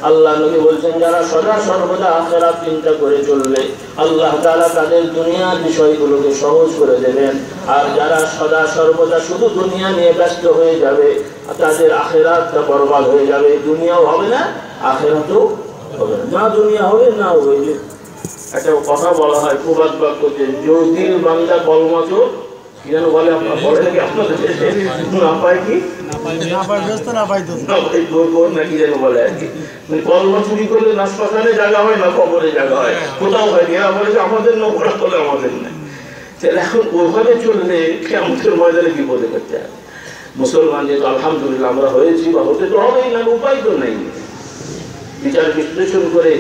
আল্লাহ নবী বলছেন যারা সদা সর্বদা আখিরাত চিন্তা করে চলবে আল্লাহ তাআলা তাদের দুনিয়ার বিষয়গুলোকে সহজ করে দেবেন। আর যারা সদা সর্বদা শুধু দুনিয়া নিয়ে ব্যস্ত হয়ে যাবে তাদের আখিরাতটা বরবাদ হয়ে যাবে। দুনিয়াও হবে না, আখিরাতও হবে না। না দুনিয়া হবে না হবে। একটা কথা বলা হয় প্রবাদ বাক্য যে যদি বান্দা কলমাচো কি যেন বলে, আপনার বলে নাকি আপনাদের দেশে না পায় কি নাকি যেন বলে আর কি, কলমা চুরি করলে না শ্মশানে জায়গা হয় না কবরে জায়গা হয়, কোথাও হয়নি। এরা বলে যে আমাদের নৌকরা বলে আমাদের নাই। এখন ওভাবে চললে কিয়ামতের ময়দানে বিপদে করতে হবে। মুসলমান যেহেতু আলহামদুলিল্লাহ আমরা হয়েছি বা হতে তো হবেই না, উপায় তো নেই। বিচার বিশ্লেষণ করে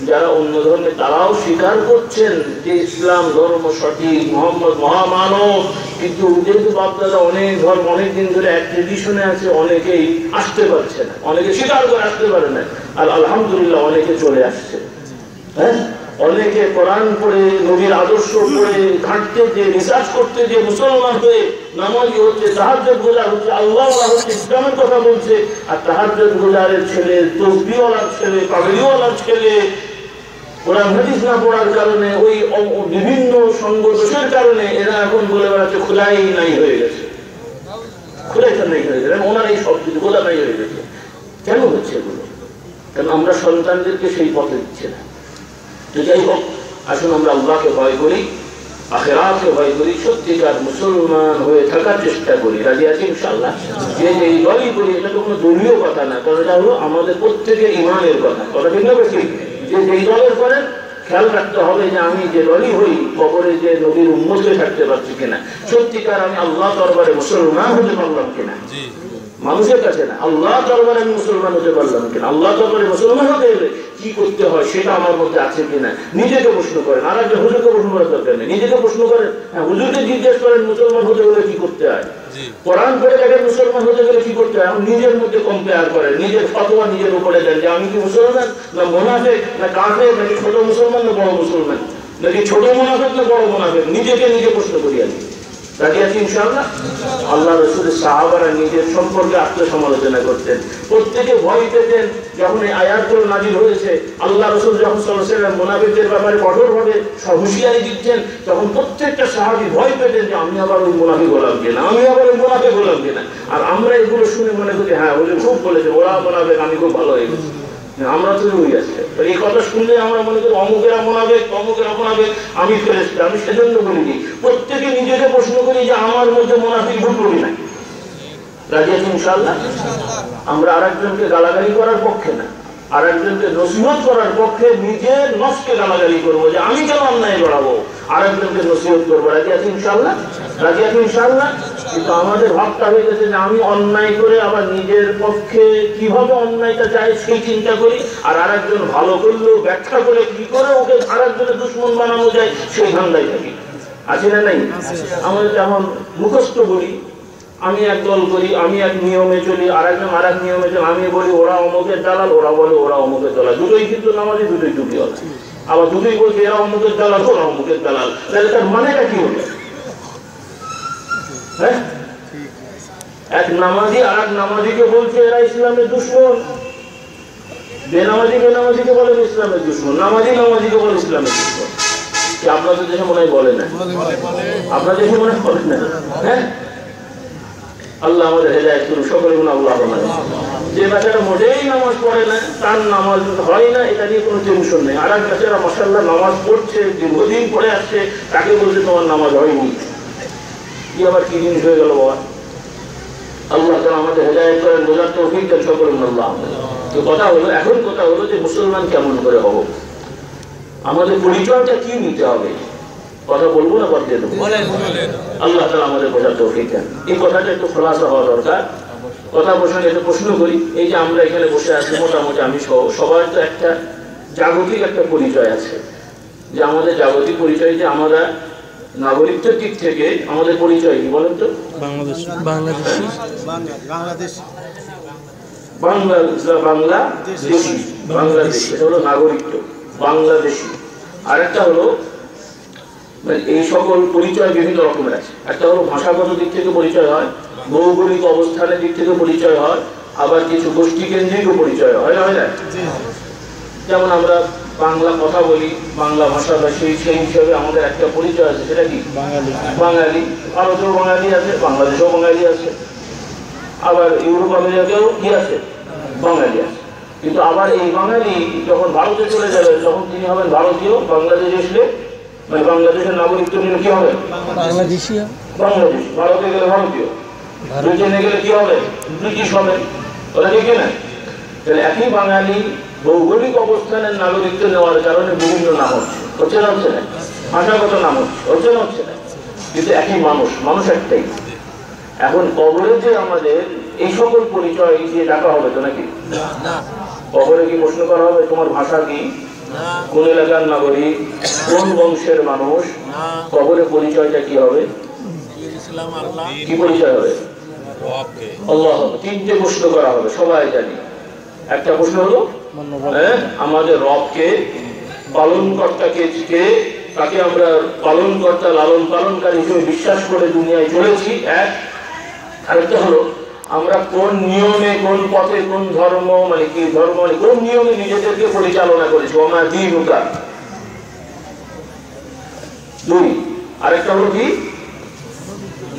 যারা অন্য ধর্মে তারাও স্বীকার করছেন যে ইসলাম ধর্ম সঠিক, মোহাম্মদ মহামানব, কিন্তু যেহেতু বাপদাদা অনেক ধর্ম অনেক দিন ধরে এক ট্রেডিশনে আছে, অনেকেই আসতে পারছে না, অনেকে স্বীকার করে আসতে পারে না। আর আলহামদুলিল্লাহ অনেকে চলে আসছে। হ্যাঁ, অনেকে কোরআন পড়ে নবীর আদর্শ পড়ে ঘাঁটতে যে রিসার্চ করতে যে মুসলমান হয়ে নামাজি হচ্ছে, তাহাজ্জুদ গুজার হচ্ছে, আল্লাহ হচ্ছে, ইসলামের কথা বলছে। আর তাহাজ্জুদ গুজারের ছেলে, তসবিহওয়ালার ছেলে, পাগড়িওয়ালার ছেলে কোরআন হাদিস না পড়ার কারণে, ওই বিভিন্ন সংঘর্ষের কারণে এরা এখন বলে বেড়াচ্ছে খোলাই নাই হয়ে গেছে, খোলাইটা নাই হয়ে গেছে। ওনার এই সব কিছু খোলা নাই হয়ে গেছে। কেন হচ্ছে এগুলো? কেন আমরা সন্তানদেরকে সেই পথে দিচ্ছে না। তো যাই হোক, আসুন আমরা আল্লাহকে ভয় করি, আখিরাতকে ভয় করি, সত্যিকার মুসলমান হয়ে থাকার চেষ্টা করি। রাজি আছি ইনশাআল্লাহ? যে এই দলই করি, এটা তো কোনো দলীয় কথা না, কারণ এটা হলো আমাদের প্রত্যেকের ইমানের কথা। কথা ঠিক না বেশি? যে যেই দলের করেন খেয়াল রাখতে হবে যে আমি যে দলই হই কবরে যে নবীর উম্মত হয়ে থাকতে পারছি কিনা, সত্যিকার আমি আল্লাহ দরবারে মুসলমান হতে পারলাম কিনা। মানুষের কাছে না, আল্লাহ দরবারে আমি মুসলমান হতে পারলাম কিনা। আল্লাহ দরবারে মুসলমান হতে গেলে কি করতে হয় সেটা আমার মধ্যে আছে কিনা নিজেকে প্রশ্ন করেন। আর একজন হুজুরকে প্রশ্ন করার দরকার নেই, নিজেকে প্রশ্ন করেন। হ্যাঁ, হুজুরকে জিজ্ঞেস করেন মুসলমান হতে গেলে কি করতে হয়, কোরআন পড়ে দেখেন মুসলমান হতে গেলে কি করতে হয়। নিজের মধ্যে কম্পেয়ার করেন, নিজের ফতোয়া নিজের উপরে দেন যে আমি কি মুসলমান না মুনাফিক না কাফের, নাকি ছোট মুসলমান না বড় মুসলমান, নাকি ছোট মুনাফিক না বড় মুনাফিক। নিজেকে নিজে প্রশ্ন করি আমি। রাজি আছি ইনশাআল্লাহ? আল্লাহ রাসূলের সাহাবারা নিজের সম্পর্কে আত্মসমালোচনা করতেন, প্রত্যেকে ভয় পেতেন। যখন এই আয়াতগুলো নাযিল হয়েছে, আল্লাহ রাসূল যখন সাল্লাল্লাহু আলাইহি ওয়াসাল্লাম মুনাফিকদের ব্যাপারে কঠোরভাবে হুঁশিয়ারি দিচ্ছেন, তখন প্রত্যেকটা সাহাবী ভয় পেতেন যে আমি আবার ওই মুনাফিক হলাম কিনা, আমি আবার ওই মুনাফিক হলাম কিনা। আর আমরা এগুলো শুনে মনে করি হ্যাঁ ওই খুব বলেছে, ওরা মুনাফিক, আমি খুব ভালো হয়ে গেছি। আমরা তো ওই আছে, এই কথা শুনলে আমরা মনে করি অমুকেরা মুনাফিক, অমুকেরা মুনাফিক, আমি ফেরেশতা। আমি সেজন্য বলিনি, প্রত্যেকে নিজেকে প্রশ্ন করি যে আমার মধ্যে মুনাফিক ভুল করি না। রাজি আছি ইনশাআল্লাহ? আমরা আরেকজনকে গালাগালি করার পক্ষে না, আরেকজনকে নসিহত করার পক্ষে। নিজের নফসকে গালাগালি করবো যে আমি কেন অন্যায় বাড়াবো, আরেকজনকে নসিহত করবো। রাজি আছি ইনশাআল্লাহ? রাজি আছি ইনশাআল্লাহ? কিন্তু আমাদের ভাবটা হয়ে গেছে যে আমি অন্যায় করে আবার নিজের পক্ষে কিভাবে অন্যায়টা চাই সেই চিন্তা করি, আর আরেকজন ভালো করলেও ব্যাখ্যা করে কি করে ওকে আরেকজনের দুশ্মন বানানো যায় সেই ধান্দায় থাকি। আছে না নাই? আমাদের যেমন মুখস্থ বলি, আমি এক দল করি, আমি এক নিয়মে চলি, আরেকজন আরেক নিয়মে চলি। আমি বলি ওরা অমুকের দালাল, ওরা বলে ওরা অমুকের দালাল। দুটোই কিন্তু নামাজি, দুটোই টুপিওয়ালা। আবার দুটোই বলছে এরা অমুকের দালাল, ওরা অমুকের দালাল। তাহলে তার মানেটা কি হলো? হ্যাঁ, এক নামাজি আর এক নামাজিকে বলছে এরা ইসলামের দুশমন, বেনামাজি বেনামাজিকে বলেন ইসলামের দুশমন, নামাজি নামাজিকে বলে ইসলামের দুশমন। আপনাদের দেশে মনে হয় বলে না, আপনাদের দেশে মনে হয় বলে না। হ্যাঁ, আল্লাহ আমাদের হেদায়েত করুন, সকলে গুণ আল্লাহ। যে বাচ্চাটা মোটেই নামাজ পড়ে না, তার নামাজ হয় না, এটা নিয়ে কোনো টেনশন নেই। আর এক বাচ্চারা মাশাআল্লাহ নামাজ পড়ছে, দীর্ঘদিন পড়ে আসছে, তাকে বলছে তোমার নামাজ হয়নি। কি আবার কি জিনিস হয়ে গেল বাবা? আল্লাহ তাআলা আমাদের হেদায়েত করেন, বোঝার তৌফিক দেন, সকলে গুণ আল্লাহ। তো কথা হলো, এখন কথা হলো যে মুসলমান কেমন করে হব, আমাদের পরিচয়টা কি নিতে হবে। কথা বলবো না বাদ দিয়ে দেবো? আল্লাহ তাআলা আমাদের বোঝার তৌফিক দেন। এই কথাটা একটু খোলাসা হওয়া দরকার। কথা প্রসঙ্গে একটু প্রশ্ন করি। এই যে আমরা এখানে বসে আছি, মোটামুটি আমি সহ সবার তো একটা জাগতিক একটা পরিচয় আছে, যে আমাদের জাগতিক পরিচয় যে আমরা নাগরিকত্বের দিক থেকে আমাদের পরিচয় কি বলেন তো? বাংলাদেশ, বাংলাদেশ, এটা হলো নাগরিকত্ব, বাংলাদেশি। আরেকটা হলো এই সকল পরিচয় বিভিন্ন রকমের আছে। একটা হলো ভাষাগত দিক থেকে পরিচয় হয়, ভৌগোলিক অবস্থানের দিক থেকে পরিচয় হয়, আবার কিছু গোষ্ঠী কেন্দ্রিক পরিচয় হয় না, হয় না? যেমন আমরা বাংলা কথা বলি, বাংলা ভাষাভাষী, সেই হিসাবে আমাদের একটা পরিচয় আছে, সেটা কি বাঙালি। ভারতেও বাঙালি আছে, বাংলাদেশেও বাঙালি আছে, আবার ইউরোপ আমেরিকাতেও কি আছে, বাঙালি আছে। কিন্তু আবার এই বাঙালি যখন ভারতে চলে যাবে তখন তিনি হবেন ভারতীয়, বাংলাদেশ আসলে মানে বাংলাদেশের নাগরিকত্ব নিলে কি হবে, বাংলাদেশি। ভারতে গেলে ভারতীয়, ব্রিটেনে গেলে কি হবে, ব্রিটিশ হবে। ওরা ঠিক না? তাহলে একই বাঙালি ভৌগোলিক অবস্থানের নাগরিকত্ব নেওয়ার কারণে বিভিন্ন নাম হচ্ছে না, হচ্ছে না, ভাষাগত নাম হচ্ছে না, হচ্ছে না, কিন্তু একই মানুষ, মানুষ একটাই। এখন কবরে যে আমাদের এই সকল পরিচয় দিয়ে ডাকা হবে তো নাকি? কবরে কি প্রশ্ন করা হবে তোমার ভাষা কি, কোন এলাকার নাগরিক, কোন বংশের মানুষ? কবরে পরিচয়টা কি হবে, কি পরিচয় হবে? আল্লাহ। তিনটে প্রশ্ন করা হবে, সবাই জানি। একটা প্রশ্ন হলো আমাদের রবকে, পালনকর্তাকে, তাকে আমরা পালনকর্তা, লালন পালনকারী হিসেবে বিশ্বাস করে দুনিয়ায় চলেছি, এক। আরেকটা হলো আমরা কোন নিয়মে, কোন পথে, কোন ধর্ম মানে কি ধর্ম মানে কোন নিয়মে নিজেদেরকে পরিচালনা করেছি, আমরা দ্বিমুখা। দুই। আরেকটা হলো কি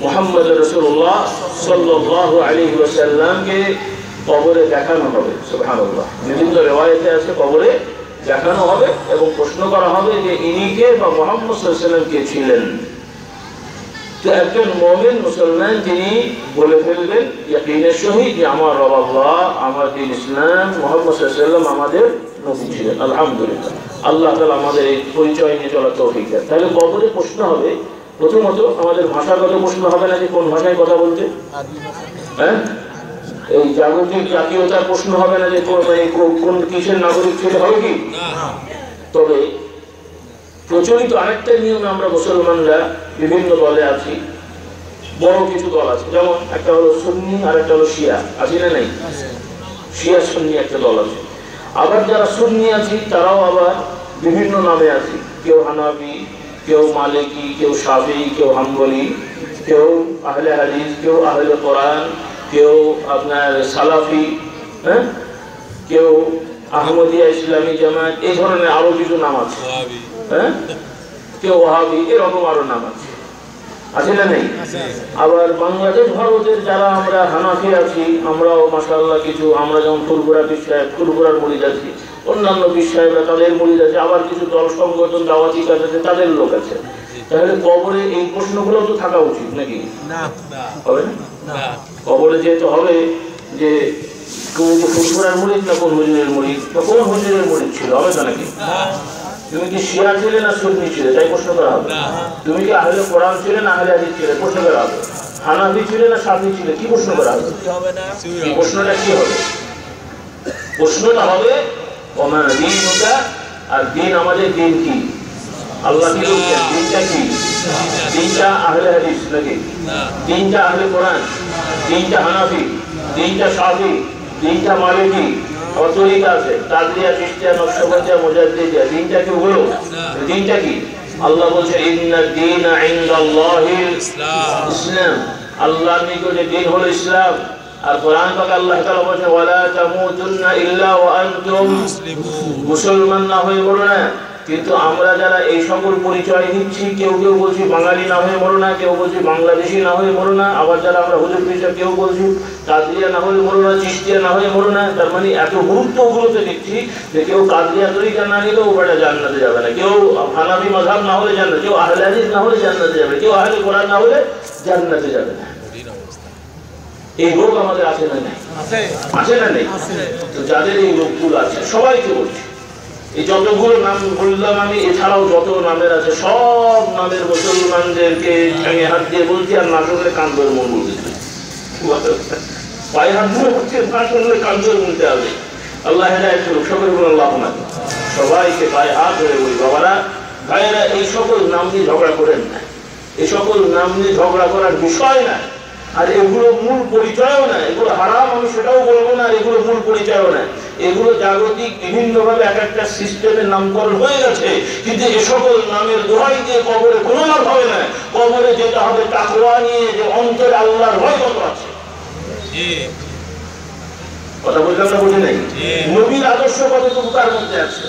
মুহাম্মদ রাসূলুল্লাহ সাল্লাল্লাহু আলাইহি ওয়াসাল্লামকে কবরে দেখানো হবে। সুবহানাল্লাহ। বিভিন্ন রিওয়ায়াতে আছে কবরে দেখানো হবে এবং প্রশ্ন করা হবে যে ইনি কে বা মুহাম্মদ সাল্লাল্লাহু আলাইহি ওয়াসাল্লাম কে ছিলেন। তো একজন মুমিন মুসলমান তিনি বলে ফেলবেন ইয়াকিনের সহিত যে আমার রব আল্লাহ, আমার দ্বীন ইসলাম, মুহাম্মদ সাল্লাল্লাহু আলাইহি ওয়াসাল্লাম আমাদের নবী ছিলেন। আলহামদুলিল্লাহ, আল্লাহ তাআলা আমাদের এই পরিচয় নিয়ে চলার তৌফিক দেন। তাহলে কবরে প্রশ্ন হবে, প্রথমত আমাদের ভাষাগত প্রশ্ন হবে না যে কোন ভাষায় কথা বলতে, হ্যাঁ, এই জাগতিক জাতীয়তার প্রশ্ন হবে না যে কোন কিসের নাগরিক ছিল, হবে কি? তবে প্রচলিত আরেকটা নিয়মে আমরা মুসলমানরা বিভিন্ন দলে আছি, বড় কিছু দল আছে, যেমন একটা হলো সুন্নি আর একটা হলো শিয়া, আছে না নেই? শিয়া সুন্নি একটা দল আছে। আবার যারা সুন্নি আছি তারাও আবার বিভিন্ন নামে আছি, কেউ হানাফি, কেউ মালিকি, কেউ শাফি, কেউ হাম্বলি, কেউ আহলে হাদিস, কেউ আহলে কোরআন, কেউ আপনার সালাফি, হ্যাঁ, কেউ আহমদিয়া ইসলামী জামাত, এই ধরনের আরো কিছু নাম আছে, হ্যাঁ, কেউ ওয়াহাবি, এরকম আরো নাম আছে, আছে না নেই? আবার বাংলাদেশ ভারতের যারা আমরা হানাফি আছি, আমরাও মাশাআল্লাহ কিছু, আমরা যেমন ফুলপুরা পীর সাহেব, ফুলপুরার মুরিদ আছি, অন্যান্য পীর সাহেবরা তাদের মুরিদ আছে, আবার কিছু দল সংগঠন দাওয়াতি কাজ আছে, তাদের লোক আছে। তাহলে কবরে এই প্রশ্নগুলো তো থাকা উচিত নাকি? হবে না? কবরে যেহেতু হবে যে ফুলপুরার মুরিদ না কোন হুজুরের মুরিদ, বা কোন হুজুরের মুরিদ ছিল, হবে তো নাকি? তুমি কি শিয়া ছিলে না সুন্নি ছিলে, তাই প্রশ্ন করা হবে। তুমি কি আহলে কোরআন ছিলে না আহলে হাদিস ছিলে, প্রশ্ন করা হবে। হানাফি ছিলে না শাফি ছিলে, কি প্রশ্ন করা হবে? এই প্রশ্নটা কি হবে? প্রশ্নটা হবে ওমা দীনুকা, আর দিন আমাদের দিন কি, আল্লাহ কি বলছেন, দিনটা কি? দিনটা আহলে হাদিস নাকি? দিনটা আহলে কোরআন, দিনটা হানাফি, দিনটা শাফি, দিনটা মালিকি, আবার তরিকা আছে, কাদরিয়া, চিশতিয়া, নকশবন্দিয়া, মুজাদ্দিদিয়া, দিনটা কি হলো? দিনটা কি? আল্লাহ বলছে ইন্না দীনা ইনদাল্লাহিল ইসলাম, আল্লাহর নিকটে দিন হলো ইসলাম। আর কোরআন পাক আল্লাহ তাআলা বলেন ওয়ালা তামুতুন্না ইল্লা ওয়া আনতুম মুসলিমুন, মুসলমান না হয়ে মরো না। কিন্তু আমরা যারা এই সকল পরিচয় দিচ্ছি, কেউ কেউ বলছি বাঙালি না হয়ে মরো না, কেউ বলছি বাংলাদেশি না হয়ে মরো না, আবার যারা আমরা হুজুর পীর, কেউ বলছি কাদরিয়া না হয়ে মরো না, চিশতিয়া না হয়ে মরো না। তার মানে এত গুরুত্ব ওগুলোতে দিচ্ছি যে কেউ কাদরিয়া তরিকা না নিলেও ওটা জান্নাতে যাবে না, কেউ হানাফি মাযহাব না হলে জান্নাতে, কেউ আহলে হাদিস না হলে জান্নাতে যাবে, কেউ আহলে কোরআন না হলে জান্নাতে যাবে না। এই লোক আমাদের আছে না নেই? আছে না নেই? তো যাদের এই লোকগুলো আছে সবাইকে বলছি, এই যতগুলো নাম বললাম আমি, এছাড়াও যত নামের আছে সব নামের মুসলমানদেরকে সঙ্গে হাত দিয়ে বলছি, আর না শুনলে কান ধরে মন বলতেছি, পায়ে হাত ধরে বলছি, না শুনলে কান ধরে বলতে হবে। আল্লাহ হেদায়েত করুক, সকলে বলুন আল্লাহুম্মা। সবাইকে পায়ে হাত ধরে বলি বাবারা, ভাইয়েরা, এই সকল নাম নিয়ে ঝগড়া করেন না, এই সকল নাম নিয়ে ঝগড়া করার বিষয় না, আর এগুলো মূল পরিচয়ও না, এগুলো হারাম আমি সেটাও বলবো না, এগুলো মূল পরিচয়ও না। এগুলো জাগতিক বিভিন্নভাবে এক একটা সিস্টেমের নামকরণ হয়ে গেছে, কিন্তু এ সকল নামের দোহাই দিয়ে কবরে কোনো লাভ হবে না। কবরে যেটা হবে তাকওয়া নিয়ে, যে অন্তরে আল্লাহর ভয় কত আছে। কথা বললাম না, বুঝে নাই? নবীর আদর্শ কতটুকু কার মধ্যে আছে?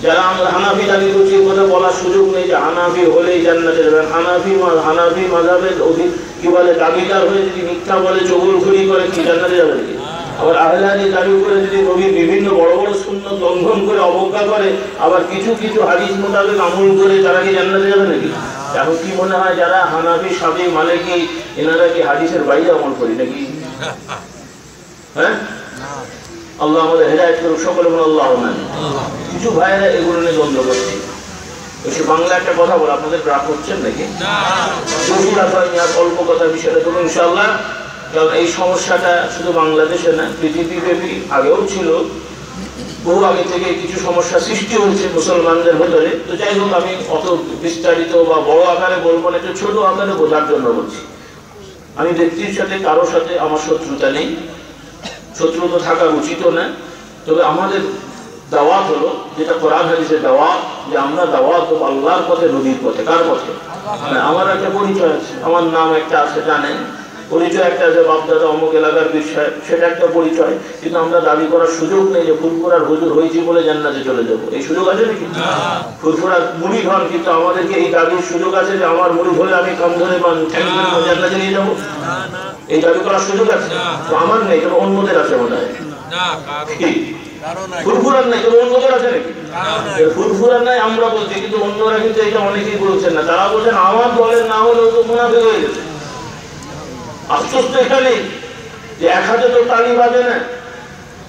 যারা আমরা হানাফি দাবি করছি, কথা বলার সুযোগ নেই যে হানাফি হলেই জান্নাতে যাবেন। হানাফি মাযহাবের অধিক কি বলে দাবিদার হয়ে যদি মিথ্যা বলে, চগলখড়ি করে, কি জান্নাতে যাবে নাকি? আবার আহলে হাদিস দাবি করে যদি নবীর বিভিন্ন বড় বড় সুন্নাত লঙ্ঘন করে, অবজ্ঞা করে, আবার কিছু কিছু হাদিস মোতাবেক আমল করে, তারা কি জান্নাতে যাবে নাকি? এখন কি মনে হয় যারা হানাফি, শাফি, মালিকি, এনারা কি হাদিসের বাইরে আমল করি নাকি? হ্যাঁ, আল্লাহ আমাদের হেদায়েত করুক, সকলে বলুন আল্লাহুম্মা আমিন। কিছু ভাইয়েরা এগুলো নিয়ে দ্বন্দ্ব করছে। এসে বাংলা একটা কথা বলে, আপনাদের রাগ করছেন নাকি? বেশি রাগ হয়নি, আর অল্প কথা বিষয়টা দেবো ইনশাআল্লাহ। কারণ এই সমস্যাটা শুধু বাংলাদেশে না, পৃথিবীব্যাপী আগেও ছিল, বহু আগে থেকে কিছু সমস্যা সৃষ্টি হয়েছে মুসলমানদের ভেতরে। তো যাই হোক, আমি অত বিস্তারিত বা বড় আকারে বলবো না, একটু ছোট আকারে বোঝার জন্য বলছি। আমি ব্যক্তির সাথে, কারোর সাথে আমার শত্রুতা নেই, শত্রু তো থাকা উচিত না। তবে আমাদের দাওয়াত হলো, যেটা কোরআন হাদিসের দাওয়াত, যে আমরা দাওয়াত দেব আল্লাহর পথে, নবীর পথে। কার পথে? আমার একটা পরিচয় আছে, আমার নাম একটা আছে, জানেন, পরিচয় একটা আছে, বাপদাদা অমুক এলাকার বিষয়, সেটা একটা পরিচয়। কিন্তু আমরা দাবি করার সুযোগ নেই যে ফুরফুরার হুজুর হয়েছি বলে জান্নাতে চলে যাবো। এই সুযোগ আছে নাকি? ফুরফুরার মুরিদ হন, কিন্তু আমাদেরকে এই দাবির সুযোগ আছে যে আমার মুরিদ হলে আমি কাম ধরে জান্নাতে নিয়ে যাবো? এই দাবি করার সুযোগ আছে? তো আমার নেই, তবে অন্যদের আছে মনে হয়। ফুরফুরার নাই, তবে অন্যদের আছে নাকি? ফুরফুরার নাই আমরা বলছি, কিন্তু অন্যরা কিন্তু এটা অনেকেই বলছেন না। তারা বলছেন আমার দলের না হলেও তো মুনাফিক হয়ে গেছে। আফসোস তো এখানে যে এক হাতে তো তালি বাজে না,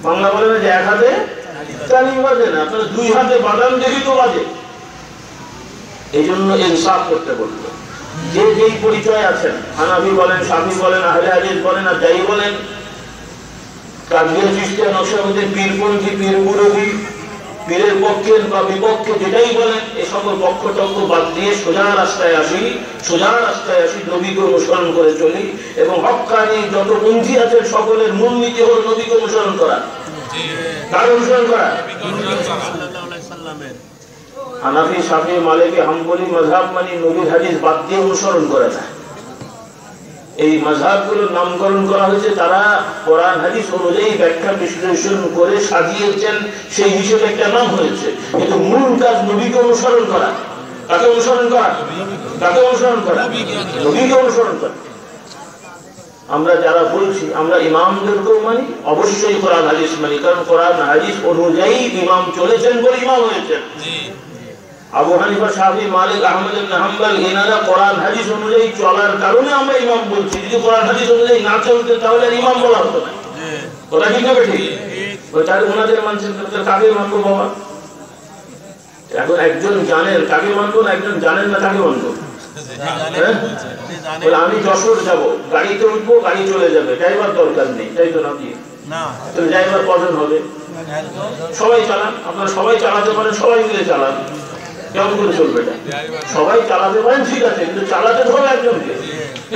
বাংলা বলে না যে এক হাতে তালি বাজে না, আপনার দুই হাতে বাদাম দেখি তো বাজে। এই জন্য ইনসাফ করতে বলবো, যে যেই পরিচয় আছেন, হানাফি বলেন, শাফি বলেন, আহলে হাদিস বলেন, আর যাই বলেন, কাদিয়া, চিশতিয়া, নকশবন্দি, পীরপন্থী, পীর মুরব্বি, পীরের পক্ষে বা বিপক্ষে যেটাই বলেন, এই সকল পক্ষ টক্ষ বাদ দিয়ে সোজা রাস্তায় আসি, নবীকে অনুসরণ করে চলি। এবং হক্কানি যত পন্থী আছেন সকলের মূলনীতি হল নবীকে অনুসরণ করা। কার অনুসরণ করা? হানাফি, শাফি, মালিকি, হাম্বলি মাযহাব মানে নবীর হাদিস বাদ দিয়ে অনুসরণ করে না। এই মাযহাবগুলোর নামকরণ করা হয়েছে, তারা কোরআন হাদিস অনুযায়ী ব্যাখ্যা বিশ্লেষণ করে সাজিয়েছেন, সেই হিসেবে একটা নাম হয়েছে। কিন্তু মূল কাজ নবীকে অনুসরণ করা। কাকে অনুসরণ করা? কাকে অনুসরণ করা? নবীকে অনুসরণ করা। আমরা যারা বলছি, আমরা ইমামদেরকেও মানি, অবশ্যই কোরআন হাদিস মানি, কারণ কোরআন হাদিস অনুযায়ী ইমাম চলেছেন বলে ইমাম হয়েছেন। আবু হানিফা, শাফি, মালিক, আহমদ ইবনে হাম্বল, এনারা কোরআন হাদিস অনুযায়ী চলার কারণে আমরা ইমাম বলছি। যদি কোরআন হাদিস অনুযায়ী না চলতে, তাহলে ইমাম বলা হতো না। কথা ঠিক হবে? ঠিক। তাহলে ওনাদের মানছেন, কাকে মানবো বাবা? এখন একজন জানেন কাকে মানবো, না একজন জানেন না কাকে মানবো? আমি যশোর যাবো, গাড়িতে উঠবো, গাড়ি চলে যাবে, ড্রাইভার দরকার নেই, তাই তো নাকি? ড্রাইভার কজন হবে? সবাই চালান, আপনারা সবাই চালাতে পারেন, সবাই মিলে চালান। কেমন করে চলবে এটা? সবাই চালাতে পারেন, ঠিক আছে, কিন্তু চালাতে হবে একজনকে,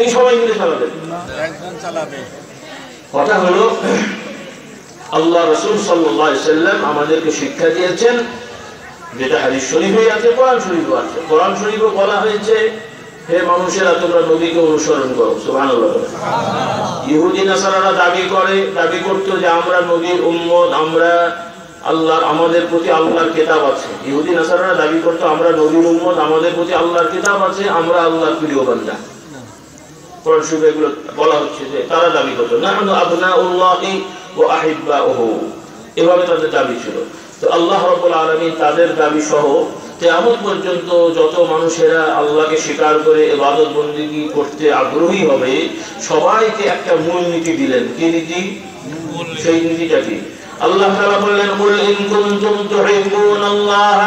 এই সবাই মিলে চালাবেন। কথা হলো, আল্লাহ রাসূল সাল্লাল্লাহু আলাইহি ওয়াসাল্লাম আমাদেরকে শিক্ষা দিয়েছেন, যেটা হাদিস শরীফে আছে, কোরআন শরীফে আছে। কোরআন শরীফে বলা হয়েছে, হে মানুষেরা তোমরা নবীকে অনুসরণ করো। সুবহানাল্লাহ। ইহুদি নাসারারা দাবি করতো যে আমরা নবীর উম্মত, আমরা আল্লাহর, আমাদের প্রতি আল্লাহর কিতাব আছে। ইহুদি নাসারারা দাবি করতো আমরা নবীর উম্মত, আমাদের প্রতি আল্লাহর কিতাব আছে, আমরা আল্লাহর প্রিয় বান্দা। কোরআন শরীফে এগুলো বলা হচ্ছে যে তারা দাবি করতো নাহনু আবনাউল্লাহি ওয়া আহিব্বাউহু, এভাবে তাদের দাবি ছিল। তো আল্লাহ রাব্বুল আলামিন তাদের দাবি সহ কিয়ামত পর্যন্ত যত মানুষেরা আল্লাহকে স্বীকার করে ইবাদত বন্দেগী করতে আগ্রহী হবে, সবাইকে একটা মূল নীতি দিলেন। কি নীতি? সেই নীতিটা কি? আল্লাহ তাআলা বললেন, কুল ইন কুনতুম তুহিব্বুনাল্লাহ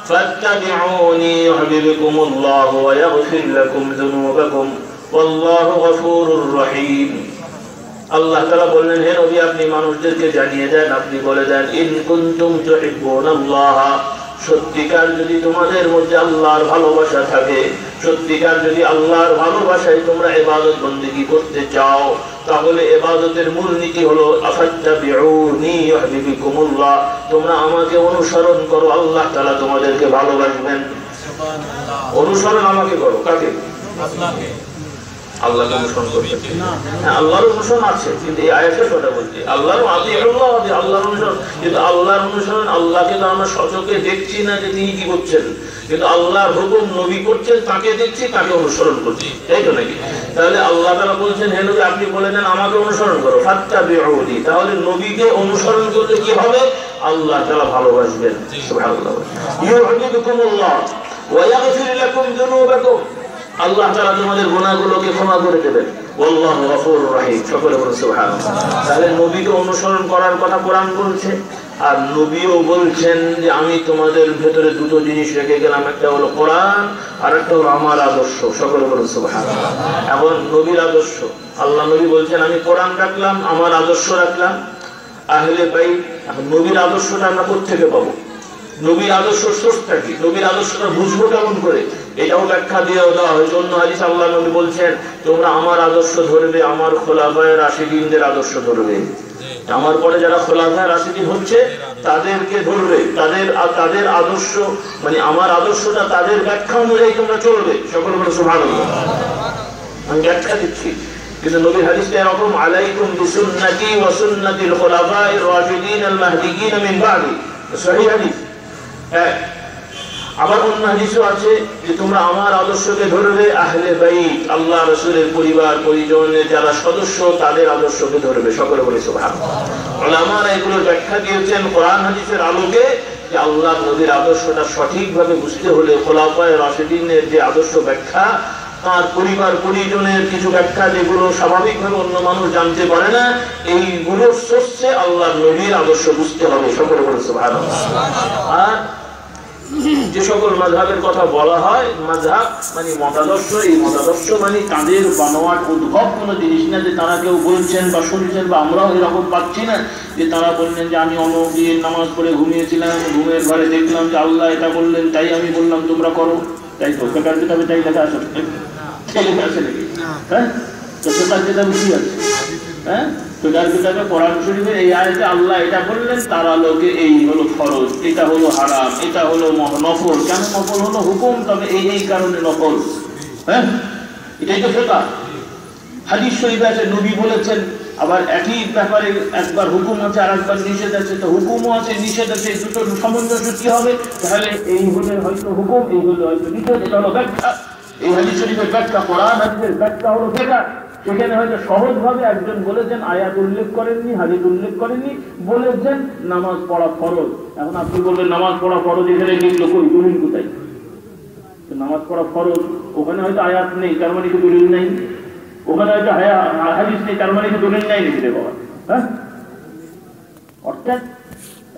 ফাত্তাবিউনি ইউহিব্বুকুমুল্লাহু ওয়া ইয়াগফির লাকুম যুনুবাকুম ওয়াল্লাহু গফুরুর রহিম। আল্লাহ তাআলা বললেন, হে নবী, আপনি মানুষদেরকে জানিয়ে দেন, আপনি বলে দেন, ইন কুনতুম তুহিব্বুনাল্লাহ, সত্যিকার যদি তোমাদের মধ্যে আল্লাহর ভালোবাসা থাকে, সত্যিকার যদি আল্লাহর ভালোবাসায় তোমরা ইবাদত বন্দেগী করতে চাও, তাহলে ইবাদতের মূলনীতি হলো আফাত্তাবিউনি ইউহিব্বুকুমুল্লাহ, তোমরা আমাকে অনুসরণ করো, আল্লাহ তাআলা তোমাদেরকে ভালোবাসবেন। সুবহানাল্লাহ। অনুসরণ আমাকে করো। কাকে? আল্লাহকে। আল্লাহকে অনুসরণ করবেন। হ্যাঁ, আল্লাহর অনুসরণ আছে, কিন্তু এই আয়াতের কথা বলছি আল্লাহর আল্লাহর অনুসরণ। কিন্তু আল্লাহর অনুসরণ, আল্লাহকে তো আমরা সচকে দেখছি না যে তিনি কি করছেন, কিন্তু আল্লাহর হুকুম নবী করছেন, তাকে দেখছি, তাকে অনুসরণ করছি, তাই তো নাকি? তাহলে আল্লাহ তাআলা বলছেন, হে নবী আপনি বলে দেন আমাকে অনুসরণ করো, ফাত্তাবিউনি। তাহলে নবীকে অনুসরণ করলে কি হবে? আল্লাহ তাআলা ভালোবাসবেন। সুবহানাল্লাহ। ইউহিব্বুকুমুল্লাহ ওয়া ইয়াগফির লাকুম যুনুবাকুম। আল্লাহ তাআলা তোমাদের গুনাহগুলোকে ক্ষমা করে দেবেন। আল্লাহু গফুরুর রহিম। সকলে বলুন সুবহানাল্লাহ। তাহলে নবীকে অনুসরণ করার কথা কোরআন বলছে, আর নবীও বলছেন যে আমি তোমাদের ভেতরে দুটো জিনিস রেখে গেলাম, একটা হলো কোরআন আর একটা হলো আমার আদর্শ। সকলে বলুন সুবহানাল্লাহ। এখন নবীর আদর্শ, আল্লাহ নবী বলছেন আমি কোরআন রাখলাম, আমার আদর্শ রাখলাম, আহলে বাইত। এখন নবীর আদর্শটা আমরা কোত্থেকে পাবো? নবীর আদর্শ সোর্সটা কি? নবীর আদর্শটা বুঝবো কেমন করে? এটাও ব্যাখ্যা দিয়ে দেওয়া হয়েছে অন্য হাদিসে। আল্লাহ নবী বলছেন তোমরা আমার আদর্শ ধরবে, আমার খোলাফায়ে রাশিদিনদের আদর্শ ধরবে। আমার পরে যারা খোলাফায়ে রাশিদিন হচ্ছে তাদেরকে ধরবে, তাদের আদর্শ মানে আমার আদর্শটা তাদের ব্যাখ্যা অনুযায়ী তোমরা চলবে। সকল বলে সুবহানাল্লাহ। আমি ব্যাখ্যা দিচ্ছি, কিন্তু নবীর হাদিসে এরকম আলাইকুম বিসুন্নতি ওয়া সুন্নাতিল খুলাফায়ে রাশিদিন আল মাহদিয়িন মিন বাদি, সহিহ হাদিস। হ্যাঁ, আবার অন্য হাদিসও আছে যে তোমরা আমার আদর্শকে ধরবে, আহলে বাইত আল্লাহ রাসূলের পরিবার পরিজনের যারা সদস্য তাদের আদর্শকে ধরবে। সকলে বলে সুবহানাল্লাহ। উলামারা এগুলোর ব্যাখ্যা দিয়েছেন কোরআন হাদিসের আলোকে যে আল্লাহ নবীর আদর্শটা সঠিকভাবে বুঝতে হলে খোলাফায়ে রাশিদিনের যে আদর্শ ব্যাখ্যা, তার পরিবার পরিজনের কিছু ব্যাখ্যা যেগুলো স্বাভাবিকভাবে অন্য মানুষ জানতে পারে না, এইগুলোর সোর্সে আল্লাহ নবীর আদর্শ বুঝতে হবে। সকলে বলে সুবহানাল্লাহ। আর যে সকল মাযহাবের কথা বলা হয়, মাযহাব মানে মতাদর্শ, এই মতাদর্শ মানে তাদের বানোয়াট উদ্ভব কোনো জিনিস না, যে তারা কেউ বলছেন বা শুনছেন বা আমরাও এরকম পাচ্ছি না যে তারা বললেন যে আমি অমুক দিন নামাজ পড়ে ঘুমিয়েছিলাম, ঘুমের ঘরে দেখলাম যে আল্লাহ এটা বললেন তাই আমি বললাম তোমরা করো, তাই তো ফিকহ কিতাবে তাই লেখা আছে, লেখা আছে নাকি? হ্যাঁ, তো ফিকহ কিতাবে কি আছে? হ্যাঁ, ফিকহ কিতাবে কোরআন শরীফে এই আয়াতে আল্লাহ এটা বললেন তার আলোকে এই হলো ফরজ, এটা হলো হারাম, এটা হলো নফল। কেন নফল হলো? হুকুম, তবে এই কারণে নফল। হ্যাঁ, এটাই তো ফিকহ। হাদিস শরীফে আছে নবী বলেছেন, আবার একই ব্যাপারে একবার হুকুম আছে আর একবার নিষেধ আছে, তো হুকুমও আছে নিষেধ আছে, দুটোর সামঞ্জস্য কি হবে? তাহলে এই হলে হয়তো হুকুম, এই হলে হয়তো নিষেধ। এটা হলো ব্যাখ্যা। এই হাদিস শরীফের ব্যাখ্যা, কোরআন হাদিসের ব্যাখ্যা হলো ব্যাখ্যা। সেখানে হয়তো সহজভাবে একজন বলেছেন, আয়াত উল্লেখ করেননি, হাদিস উল্লেখ করেননি, বলেছেন নামাজ পড়া ফরজ। এখন আপনি বলবেন নামাজ পড়া ফরজ এখানে লিখলো কই, দলিল কোথায়? নামাজ পড়া ফরজ, ওখানে হয়তো আয়াত নেই, তার মানে কি দলিল নাই? ওখানে হয়তো হাদিস নেই, তার মানে কি দলিল নাই নাকি রে বাবা? হ্যাঁ, অর্থাৎ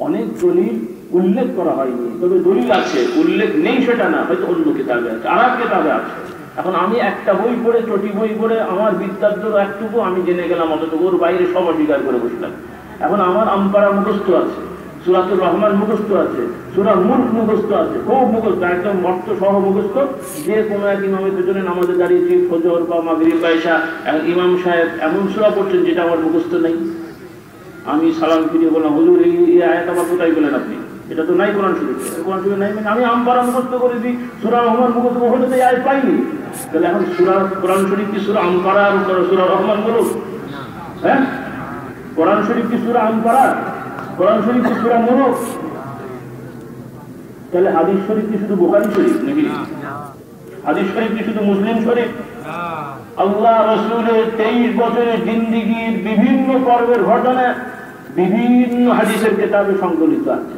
অনেক দলিল উল্লেখ করা হয়নি, তবে দলিল আছে, উল্লেখ নেই সেটা না, হয়তো অন্য কিতাবে আছে, আর এক কিতাবে আছে। এখন আমি একটা বই পড়ে, চটি বই পড়ে আমার বিদ্যার্থীর একটুকু আমি জেনে গেলাম, অতটুকু ওর বাইরে সব অস্বীকার করে বসলাম। এখন আমার আমপারা মুখস্থ আছে, সূরাতুর রহমান মুখস্থ আছে, সূরা মুলক মুখস্থ আছে, খুব মুখস্থ, একদম অর্থ সহ মুখস্থ। যে কোনো এক ইমামের পেছনে নামাজে দাঁড়িয়েছি, ফজর বা মাগরিব বা ইশা, ইমাম সাহেব এমন সূরা পড়ছেন যেটা আমার মুখস্থ নেই। আমি সালাম ফিরিয়ে বললাম, হুজুর এই আয়াত আবার কোথায় বলেন আপনি? এটা তো নাই কোরআন শরীফে। কোরআন শরীফে নাই মানে আমি আমপারা মুখস্থ করেছি, সূরা রহমান মুখস্থ হলে তো এই আয়াত পাইনি। তাহলে এখন সূরা কোরআন শরীফ কি সূরা আমপারা আর সূরা রহমান বলুন? হ্যাঁ, কোরআন শরীফ কি সূরা আমপারা? কোরআন শরীফ কি সূরা মুলক? তাহলে হাদিস শরীফ কি শুধু বুখারী শরীফ নাকি? হাদিস শরীফ কি শুধু মুসলিম শরীফ? আল্লাহ রাসূলের 23 বছরের জিন্দেগীর বিভিন্ন পর্বের ঘটনা বিভিন্ন হাদিসের কিতাবে সংকলিত আছে।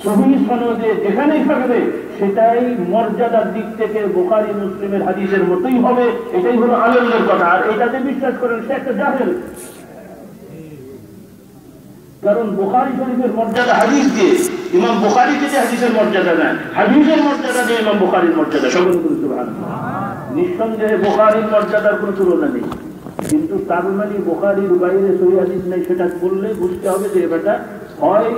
সহিহ সনদে যেখানেই থাকবে সেটাই মর্যাদার দিক থেকে বুখারী মুসলিমের হাদিসের মতোই হবে। এটাই হলো আলেমদের কথা। আর এটাতে বিশ্বাস করেন সে একটা জাহেল। কারণ বুখারী শরীফের মর্যাদা হাদিস দিয়ে, ইমাম বুখারীকে যে হাদিসের মর্যাদা নেয়, হাদিসের মর্যাদা দিয়ে ইমাম বুখারীর মর্যাদা। সকলে বলুন সুবহানাল্লাহ। নিঃসন্দেহে বুখারীর মর্যাদার কোনো তুলনা নেই, কিন্তু তার মানে বুখারীর বাইরে সহিহ হাদিস নেই সেটা বললে বুঝতে হবে যে এটা হয়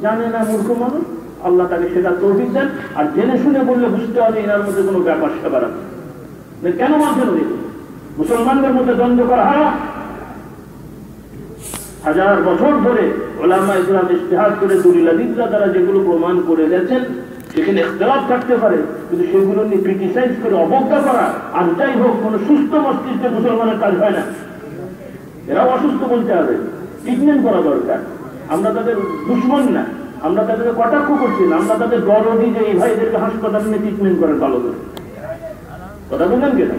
জানে না, মূর্খ মানুষ, আল্লাহ তাকে সেটা তৌফিক দেন। আর জেনে শুনে বললে বুঝতে হবে এনার মধ্যে কোনো ব্যাপার স্যাপার আছে। কেন মানছেন? মুসলমানদের মধ্যে দ্বন্দ্ব করা হারাম। হাজার বছর ধরে উলামা ইসলাম ইজতিহাদ করে দলিল দ্বারা যেগুলো প্রমাণ করে গেছেন সেখানে ইখতিলাফ থাকতে পারে, কিন্তু সেগুলো নিয়ে ক্রিটিসাইজ করে অবজ্ঞা করা আর যাই হোক কোনো সুস্থ মস্তিষ্কে মুসলমানের কাজ হয় না। এরাও অসুস্থ বলতে হবে, ট্রিটমেন্ট করা দরকার। আমরা তাদের দুশ্মন না, আমরা তাদেরকে কটাক্ষ করছি না, আমরা তাদের দরদি যে এই ভাইদেরকে হাসপাতালে নিয়ে ট্রিটমেন্ট করেন ভালো করে। কথা বললেন কিনা?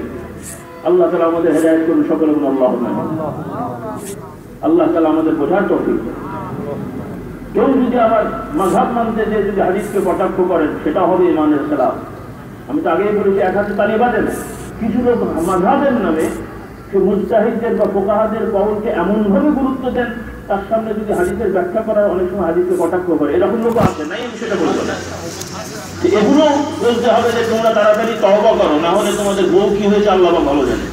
আল্লাহ তাআলা আমাদের হেদায়েত করুন, সকলে বলুন আল্লাহুম্মা আমিন। আল্লাহ তাআলা আমাদের বোঝার তৌফিক। কেউ যদি আবার মাযহাব মানতে যে যদি হাদিসকে কটাক্ষ করেন, সেটা হবে ঈমানের খেলাফ। আমি তো আগেই বলেছি, এক হাতে তালি বাজে না। কিছু লোক মাযহাবের নামে সে মুজতাহিদদের বা ফুকাহাদের কওলকে এমনভাবে গুরুত্ব দেন, তার সামনে যদি হাদিসের ব্যাখ্যা করা অনেক সময় হাদিসকে কটাক্ষ করে, এরকম লোক আছে নাই, আমি সেটা বলবো না। এগুলো বলতে হবে যে তোমরা তাড়াতাড়ি তওবা করো, না হলে তোমাদের বউ কি হয়েছে আল্লাহ ভালো জানে।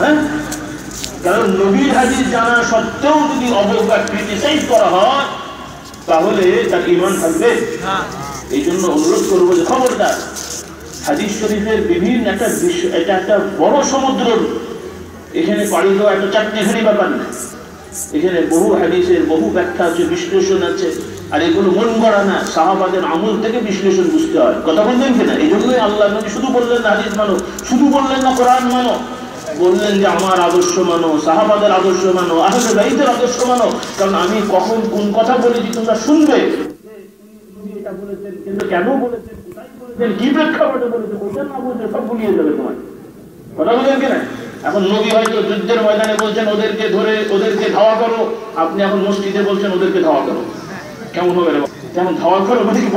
হ্যাঁ, কারণ নবীর হাদিস জানা সত্ত্বেও যদি অবজ্ঞা ক্রিটিসাইজ করা হয়, তাহলে তার ঈমান থাকবে। এই জন্য অনুরোধ করবো যে খবরদার, হাদিস শরীফের বিভিন্ন একটা বিশ্ব, এটা একটা বড় সমুদ্র, এখানে পাড়ি দেওয়া একটা চারটিখানি ব্যাপার না। এখানে বহু হাদিসের বহু ব্যাখ্যা আছে, বিশ্লেষণ আছে, আর এগুলো মন গড়া না, সাহাবাদের আমল থেকে বিশ্লেষণ বুঝতে হয়। কথা বললেন কিনা? এই জন্যই আল্লাহ নবী শুধু বললেন না হাদিস মানো, শুধু বললেন না কোরআন মানো, বললেন যে আমার আদর্শ মানো, সাহাবাদের আদর্শ মানো, আহলে বাইতের আদর্শ মানো। কারণ আমি কখন কোন কথা বলেছি তোমরা শুনবে, এটা বলেছেন কিন্তু কেন বলেছেন, কোথায় বলেছেন, কি প্রেক্ষাপটে বলেছেন, ওটা না বলতে সব ভুলিয়ে যাবে তোমার। কথা বললেন কিনা? এখন নবী হয়তো যুদ্ধের ময়দানে বলছেন ওদেরকে ধরে ওদেরকে ধাওয়া করো, আপনি এখন মসজিদে বলছেন ওদেরকে ধাওয়া করো। কেমন হবে রে? যেমন ধাওয়া করো মানে কি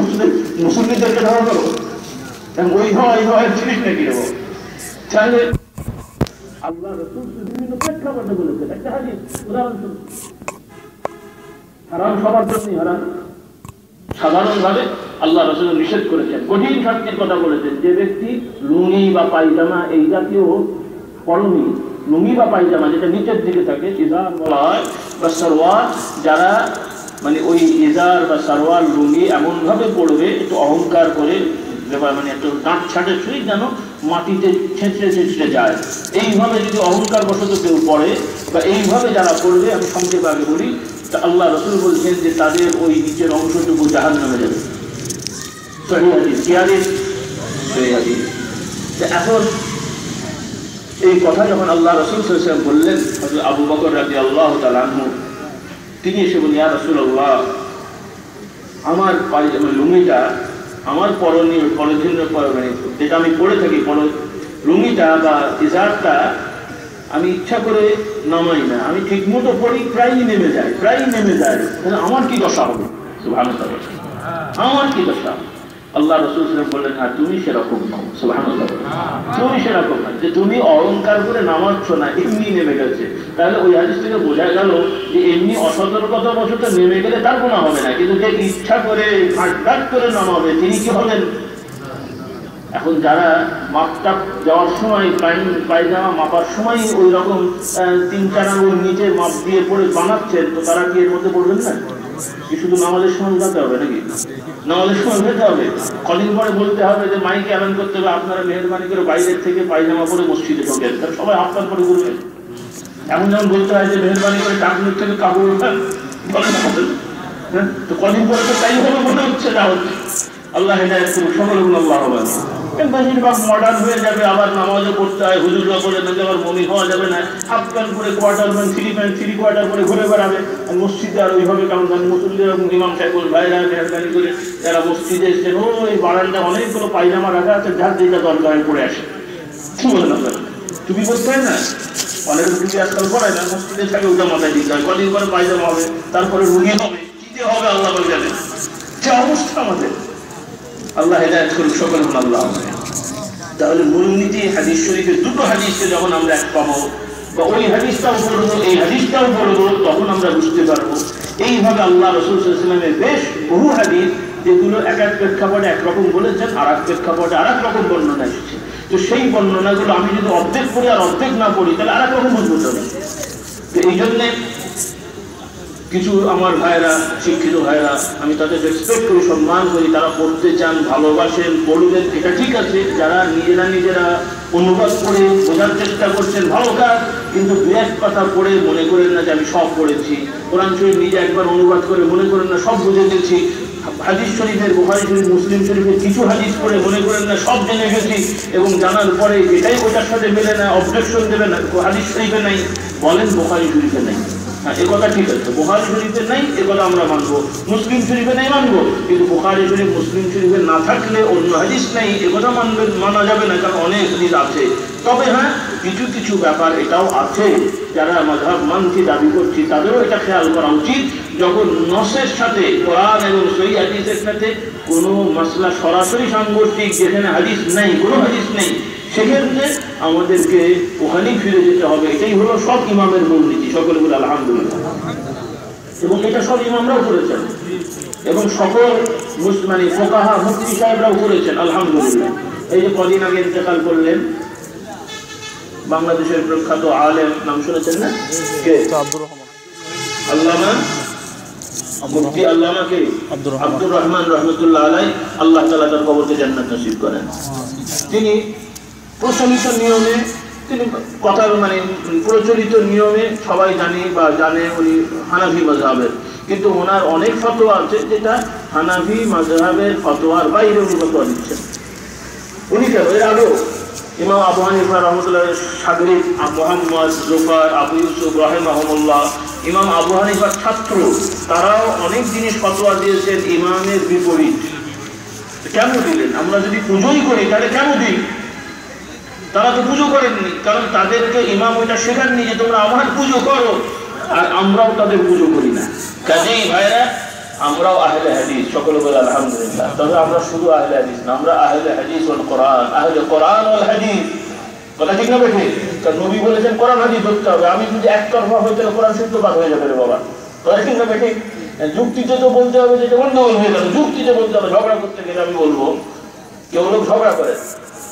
মুসলিমদেরকে ধাওয়া করো? ওই ধাওয়া এই ধাওয়া জিনিস নাকি রে? তাহলে আল্লাহ রাসূল বিভিন্ন প্রেক্ষাপটে বলেছেন। একটা হাদিস উদাহরণস্বরূপ, হারাম সবার জন্যই হারাম, সাধারণভাবে আল্লাহ রাসূল নিষেধ করেছেন, কঠিন শাস্তির কথা বলেছেন। যে ব্যক্তি লুঙ্গি বা পায়জামা এই জাতীয় পরনি, লুঙ্গি বা পায়জামা যেটা নিচের দিকে থাকে, ইজার বলা হয় বা সারওয়ার, যারা মানে ওই ইজার বা সারওয়ার লুঙ্গি এমনভাবে পড়বে একটু অহংকার করে, মানে একটু দাঁত ছাড়ে ছুঁই যেন মাটিতে ছেঁচড়ে ছেঁচড়ে যায়, এইভাবে যদি অহংকার বশত কেউ পড়ে বা এইভাবে যারা পড়বে, আমি সংক্ষেপে আগে বলি, আল্লাহ রাসূল বলছেন যে তাদের ওই নিচের অংশটুকু জাহান্নামে যাবে। সহিহ হাদিস, কি হাদিস? সহিহ হাদিস। এখন এই কথা যখন আল্লাহ রাসূল সাল্লাল্লাহু আলাইহি ওয়াসাল্লাম বললেন, হযরত আবু বকর রাদিয়াল্লাহু তাআলা আনহু তিনি এসে বললেন, ইয়া রাসূলুল্লাহ, আমার পায়জামা লুঙ্গিটা, আমার পরনীয় পরধীনের মানে যেটা আমি পরে থাকি, লুঙ্গিটা বা ইজারটা আমি ইচ্ছা করে নামাই না, আমি ঠিক মতো পড়ি, প্রায়ই নেমে যায়, তাহলে আমার কি দশা হবে? সুবহানাল্লাহ, আমার কি দশা? আল্লাহ রাসূল সাল্লাল্লাহু আলাইহি ওয়াসাল্লাম বললেন, হ্যাঁ তুমি সেরকম নাও। সুবহানাল্লাহ, তুমি সেরকম না, যে তুমি অহংকার করে নামাচ্ছ না, এমনি নেমে গেছে। তাহলে ওই হাদিস থেকে বোঝা গেল যে এমনি অসতর্কতা বশত নেমে গেলে তার গুনাহ হবে না, কিন্তু যে ইচ্ছা করে ঘাট করে নামাবে তিনি কি হবেন? এখন যারা মাপটা যাওয়ার সময় পায়জামা মাপার সময় ওই রকম 3-4 আঙুল নিচে মাপ দিয়ে পড়ে বানাচ্ছেন, তো তারা কি এর মধ্যে পড়বেন না? কি শুধু নামাজের সময় উঠাতে হবে নাকি? নামাজের সময় উঠাতে হবে, কদিন পরে বলতে হবে যে মাইকে এলান করতে হবে, আপনারা মেহেরবানি করে বাইরের থেকে পায়জামা পরে মসজিদে ঢোকেন, তারা সবাই আফতার করে ঘুরবেন। এমন যেমন বলতে হয় যে মেহেরবানি করে টাকনুর থেকে কাপড় উঠান, তো কদিন পরে তো তাই হবে মনে হচ্ছে, না হচ্ছে। আল্লাহ হেদায়েত করুন, সকলে বলুন আল্লাহুম্মা আমিন। বেশিরভাগ মডার্ন হয়ে যাবে, আবার নামাজও পড়তে হয়, হুজুররা বলে নাকি আবার মমি হওয়া যাবে না, হাফ প্যান্ট পরে কোয়ার্টার প্যান্ট, থ্রি কোয়ার্টার পরে ঘুরে বেড়াবে, আর মসজিদে আর ওইভাবে কারণ মুসল্লিরা ইমাম সাহেব ভাইরা মেহরবানি করে যারা মসজিদে এসছেন, ওই বারান্দা অনেকগুলো পায়জামা রাখা আছে, যার যেটা দরকার পড়ে আসে। কি বলেন আপনারা? টুপি পরতে হয় না? অনেক টুপি আজকাল পড়ায় না, মসজিদে থাকে ওটা মাথায় দিতে হয়, কদিন পরে পায়জামা হবে, তারপরে রুগী হবে, কি যে হবে আল্লাহ জানে। যে অবস্থা আমাদের, আল্লাহ হেদায়েত করুন, সকলে বলুন আল্লাহ। তাহলে মূলনীতি হাদিস শরীফের দুটো হাদিসকে যখন আমরা এক পাবো, বা ওই হাদিসটাও পড়বো এই হাদিসটাও পড়বো, তখন আমরা বুঝতে পারবো। এইভাবে আল্লাহ রাসূল সাল্লাল্লাহু আলাইহি ওয়াসাল্লামের বেশ বহু হাদিস, যেগুলো এক এক প্রেক্ষাপটে একরকম বলেছেন, আর এক প্রেক্ষাপটে আর এক রকম বর্ণনা এসেছে। তো সেই বর্ণনাগুলো আমি যদি অর্ধেক পড়ি আর অর্ধেক না পড়ি, তাহলে আর এক রকম বুঝতে হবে। তো এই জন্যে কিছু আমার ভাইরা, শিক্ষিত ভাইরা, আমি তাদের রেসপেক্ট করি, সম্মান করি, তারা পড়তে চান, ভালোবাসেন, পড়বেন, এটা ঠিক আছে। যারা নিজেরা অনুবাদ করে বোঝার চেষ্টা করছেন, ভালো কাজ, কিন্তু দু এক কথা পড়ে মনে করেন না যে আমি সব পড়েছি। কোরআন শরীফ নিজে একবার অনুবাদ করে মনে করেন না সব বুঝে গেছি, হাদিস শরীফের, বুখারী শরীফ, মুসলিম শরীফের কিছু হাদিস পড়ে মনে করেন না সব জেনে গেছি এবং জানার পরে এটাই ওটার সাথে মেলে না, অবজেকশন দেবে না, হাদিস শরীফে নাই, বলেন বুখারী শরীফে নাই। হ্যাঁ, এ কথা ঠিক আছে, বুখারী শরীফে নাই এ কথা আমরা মানবো, মুসলিম শরীফে নাই মানবো, কিন্তু বুখারী শরীফ মুসলিম শরীফে না থাকলে অন্য হাদিস নাই এ কথা মানা যাবে না, কারণ অনেক হাদিস আছে। তবে হ্যাঁ, কিছু কিছু ব্যাপার এটাও আছে যারা মাযহাব মানছি দাবি করছি তাদেরও এটা খেয়াল করা উচিত, যখন নসের সাথে কোরআন এবং সহিহ হাদিসের সাথে কোনো মাসলা সরাসরি সাংঘর্ষিক, যেখানে হাদিস নাই, কোনো হাদিস নেই, সেক্ষেত্রে আমাদেরকে ওখানেই ফিরে যেতে হবে। এটাই হলো সব ইমামের মূলনীতি। সকলে বলে আলহামদুলিল্লাহ। এবং এটা সব ইমামরাও করেছেন এবং সকল মানে ফোকাহা মুফতি সাহেবরাও করেছেন আলহামদুলিল্লাহ। এই যে কদিন আগে ইন্তেকাল করলেন বাংলাদেশের প্রখ্যাত আলেম, নাম শুনেছেন না? কে? আব্দুর রহমান, আল্লামা মুফতি আল্লামা কে? আব্দুর রহমান রহমতুল্লাহ আলাই। আল্লাহ তাআলা তার কবরকে জান্নাত নসিব করেন। তিনি প্রচলিত নিয়মে, তিনি কথার মানে প্রচলিত নিয়মে সবাই জানে উনি হানাফি মাযহাবের, কিন্তু ওনার অনেক ফতোয়া আছে যেটা হানাফি মাযহাবের ফতোয়ার বাইরে উনি ফতোয়া দিচ্ছেন। উনি কেন? এর আগেও ইমাম আবু হানিফা রহমতুল্লাহ সাগরিদ মুহাম্মদ জুফার আবু ইউসুফ রাহিমাহুল্লাহ, ইমাম আবু হানিফার ছাত্র, তারাও অনেক জিনিস ফতোয়া দিয়েছেন ইমামের বিপরীত। কেন দিলেন? আমরা যদি পুজোই করি তাহলে কেন দিই? তারা তো পুজো করেননি, কারণ তাদেরকে ইমাম ওইটা শেখাননি যে তোমরা আমার পুজো করো, আর আমরাও তাদের পুজো করি না। কাজেই ভাইরা, আমরাও আহলে হাদিস, সকলে বলে আলহামদুলিল্লাহ। তবে আমরা শুধু আহলে হাদিস না, আমরা আহলে হাদিস ওয়াল কোরআন, আহলে কোরআন ওয়াল হাদিস। কথা ঠিক না বেঠিক? কারণ নবী বলেছেন কোরআন হাদিস ধরতে হবে। আমি যদি একতরফা হই তাহলে কোরআন শরীফ তো বাদ হয়ে যাবে রে বাবা। কথা ঠিক না বেঠিক? যুক্তিতে তো বলতে হবে, যেটা গন্ডগোল হয়ে গেল, যুক্তিতে বলতে হবে। ঝগড়া করতে গেলে আমি বলবো, কেউ লোক ঝগড়া করে,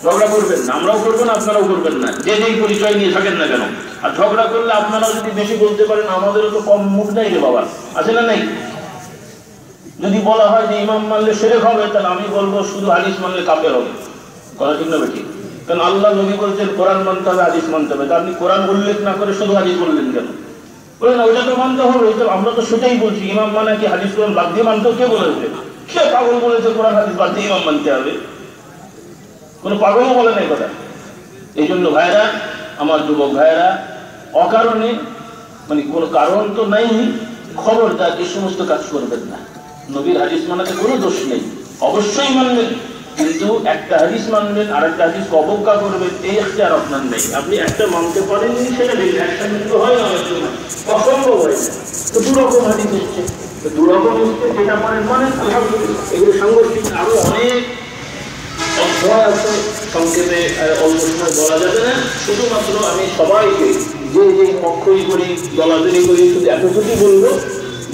ঝগড়া করবেন না, আমরাও করবো না, আপনারাও করবেন না, যে যেই পরিচয় নিয়ে থাকেন না কেন। আর ঝগড়া করলে আপনারাও যদি বেশি বলতে পারেন, আমাদেরও তো কম মুখ নেই রে বাবা, আছে না? নাই। যদি বলা হয় যে ইমাম মানলে শিরক হবে, তাহলে আমি বলবো শুধু হাদিস মানলে কাফের হবে। কথা ঠিক না বেঠিক? কারণ আল্লাহ নবী বলছেন কোরআন মানতে হবে, হাদিস মানতে হবে। তা আপনি কোরআন উল্লেখ না করে শুধু হাদিস বললেন কেন? বলে না, ওইটা তো মানতে হবে। আমরা তো সেটাই বলছি, ইমাম মানে কি হাদিস কোরআন বাদ দিয়ে মানতেও? কে বলেছে? কে পাগল বলেছে কোরআন হাদিস বাদ দিয়ে ইমাম মানতে হবে? কোনো পাগলও বলে নাই কথা। এই জন্য ভাইরা, আমার যুবক ভাইরা, অকারণে মানে কোনো কারণ তো নাই, খবরদার এই সমস্ত কাজ করবেন না। নবীর হাদিস মানাতে কোনো দোষ নেই, অবশ্যই মানবেন, কিন্তু একটা হাদিস মানবেন আর একটা হাদিসকে অবজ্ঞা করবেন, এই এখতিয়ার আপনার নেই। আপনি একটা মানতে পারেননি, সেটা দেখবেন একটা কিন্তু হয় না, অসম্ভব হয় না। তো দুরকম হাদিস এসছে, তো দুরকম এসছে, যেটা মানেন আলহামদুলিল্লাহ। এগুলো সাংঘর্ষিক আরো অনেক অধ্যায় আছে, সংক্ষেপে অল্প সময় বলা যাবে না। শুধুমাত্র আমি সবাইকে যে পক্ষই করি, দলাদলি করি, শুধু এতটুকুই বলবো,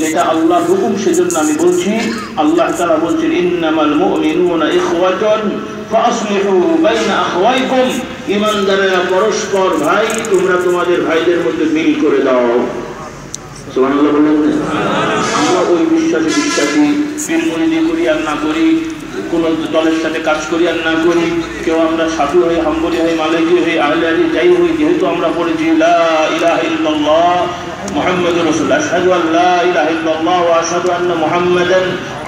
যেটা আল্লাহ হুকুম সেজন্য আমি বলছি। আল্লাহ তাআলা বলছেন, ইন্নামাল মুমিনুনা ইখওয়াতুন ফাসলিহু বাইনা আখওয়াইকুম, ঈমানদারেরা পরস্পর ভাই, তোমরা তোমাদের ভাইদের মধ্যে মিল করে দাও। সুবহানাল্লাহ বললেন না? আমরা ওই বিশ্বাসী, পীর মুরিদি করি আর না করি, কোন দলের সাথে কাজ করি আর না করি, কেউ আমরা সাধু হই, হাম্বলি হই, মালিকি হই, আহলে হাদিস যাই হই, যেহেতু আমরা পড়েছি লা ইলাহা ইল্লাল্লাহ মুহাম্মাদুর রাসূলুল্লাহ, আশহাদু আল্লা ইলাহা ইল্লাল্লাহ ওয়া আশহাদু আন্না মুহাম্মাদান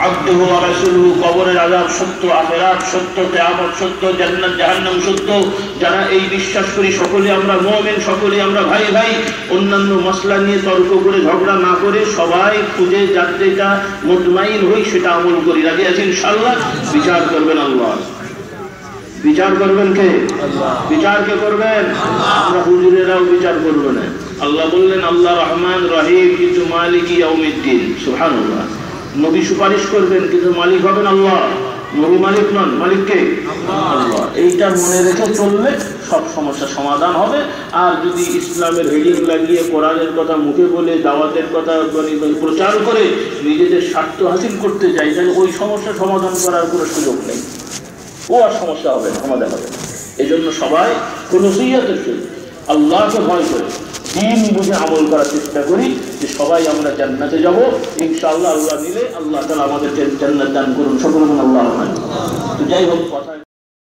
আবদুহু ওয়া রাসূলুহু, কবরের আযাব সত্য, আখিরাত সত্য, কিয়ামত সত্য, জান্নাত জাহান্নাম সত্য, যারা এই বিশ্বাস করি সকলে আমরা মুমিন, সকলে আমরা ভাই ভাই। অন্যান্য মাসলা নিয়ে তর্ক করে ঝগড়া না করে সবাই খুঁজে যার যেটা মুতমাইন হই সেটা আমল করি। রাজি আছি ইনশাআল্লাহ? বিচার করবেন আল্লাহ। বিচার করবেন কে? আল্লাহ। বিচার কে করবেন? আমরা হুজুরেরাও বিচার করব না। আল্লাহ বললেন আল্লাহ রহমান রহিম, কিন্তু মালিক ইয়াউমিদ্দিন। সুবহানাল্লাহ। নবী সুপারিশ করবেন, কিন্তু মালিক হবেন আল্লাহ। নবী মালিক নন, মালিক কে? আল্লাহ। এইটা মনে রেখে চললে সব সমস্যা সমাধান হবে। আর যদি ইসলামের হেডিং লাগিয়ে কোরআনের কথা মুখে বলে, দাওয়াতের কথা প্রচার করে নিজেদের স্বার্থ হাসিল করতে যাই, তাহলে ওই সমস্যা সমাধান করার কোনো সুযোগ নেই, ও আর সমস্যা হবে না, সমাধান হবে না। এই জন্য সবাই কোন নসিহতের জন্য আল্লাহকে ভয় করে দিন বুঝে আমল করার চেষ্টা করি, যে সবাই আমরা জান্নাতে যাব ইনশাআল্লাহ। আল্লাহ নিলে আল্লাহ তাআলা আমাদেরকে জান্নাত দান করুন, সকলে আল্লাহ। তো যাই হোক, কথা